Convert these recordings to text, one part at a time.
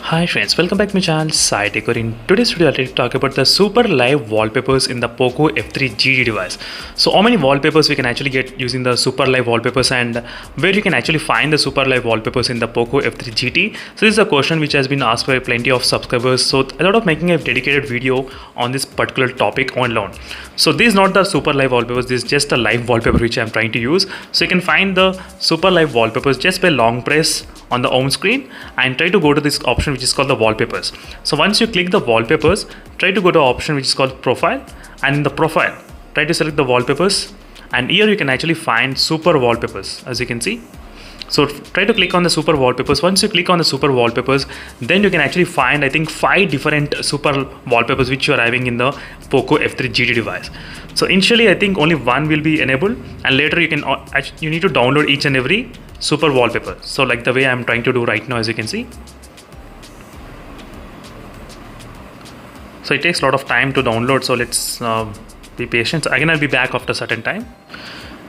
Hi friends, welcome back to my channel Sai Tech. In today's video, I'll talk about the super live wallpapers in the Poco F3 GT device. So how many wallpapers we can actually get using the super live wallpapers and where you can actually find the super live wallpapers in the Poco F3 GT. So this is a question which has been asked by plenty of subscribers. So I thought of making a dedicated video on this particular topic on loan. So this is not the super live wallpapers, this is just a live wallpaper which I'm trying to use. So you can find the super live wallpapers just by long press on the home screen and try to go to this option which is called the wallpapers. So once you click the wallpapers, try to go to option which is called profile, and in the profile try to select the wallpapers, and here you can actually find super wallpapers as you can see. So try to click on the super wallpapers. Once you click on the super wallpapers, then you can actually find I think 5 different super wallpapers which you are having in the Poco F3 GT device. So initially I think only one will be enabled, and later you need to download each and every super wallpaper. So like the way I'm trying to do right now, as you can see. So it takes a lot of time to download, so let's be patient. So again, I'll be back after a certain time.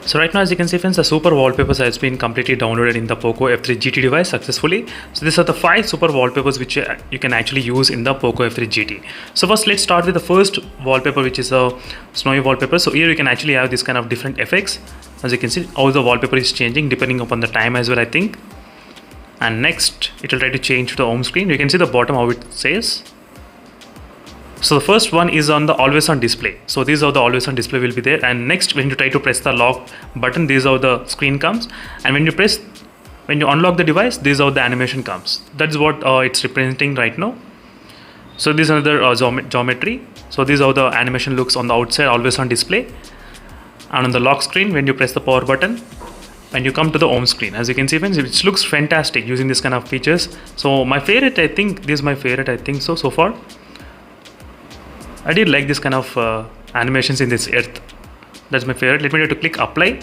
So right now, as you can see friends, the super wallpapers has been completely downloaded in the Poco F3 GT device successfully. So these are the 5 super wallpapers which you can actually use in the Poco F3 GT. So first let's start with the first wallpaper, which is a snowy wallpaper. So here you can actually have this kind of different effects. As you can see, how the wallpaper is changing depending upon the time as well, I think. And next it will try to change to the home screen. You can see the bottom how it says. So the first one is on the always on display. So these are the always on display will be there, and next when you try to press the lock button, this is how the screen comes, and when you unlock the device, this is how the animation comes. That's what it's representing right now. So this is another geometry. So this is how the animation looks on the outside, always on display. And on the lock screen, when you press the power button and you come to the home screen, as you can see friends, it looks fantastic using this kind of features. So my favorite, I think this is my favorite, I think so far. I did like this kind of animations in this earth. That's my favorite. Let me try to click apply,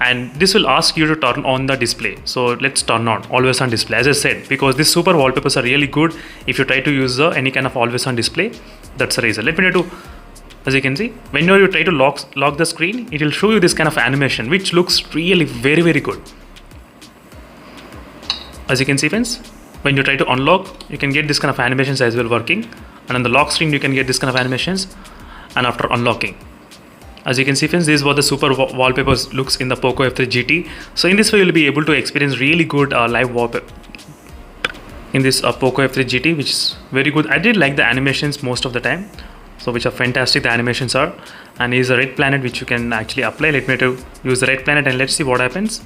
and this will ask you to turn on the display. So let's turn on always on display, as I said, because these super wallpapers are really good if you try to use any kind of always on display. That's the reason. Let me try to, as you can see, when you try to lock the screen, it will show you this kind of animation which looks really very good. As you can see friends, when you try to unlock, you can get this kind of animations as well working, and on the lock screen you can get this kind of animations, and after unlocking, as you can see friends, this is what the super wallpapers looks in the Poco F3 GT. So in this way you'll be able to experience really good live wallpaper in this Poco F3 GT, which is very good. I did like the animations most of the time, so which are fantastic the animations are. And here's a red planet which you can actually apply. Let me to use the red planet and let's see what happens.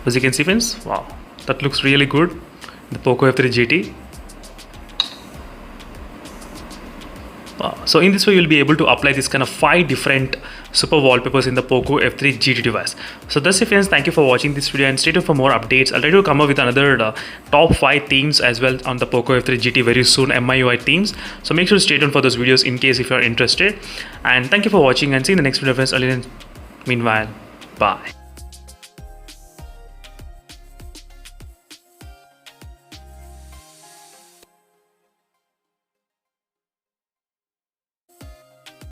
As you can see friends, wow, that looks really good, the Poco F3 GT. Wow. So in this way you'll be able to apply this kind of 5 different super wallpapers in the Poco F3 GT device. So that's it friends, thank you for watching this video, and stay tuned for more updates. I'll try to come up with another top 5 themes as well on the Poco F3 GT very soon, MIUI themes. So make sure to stay tuned for those videos in case if you're interested, and thank you for watching, and see you in the next video friends. Meanwhile, bye.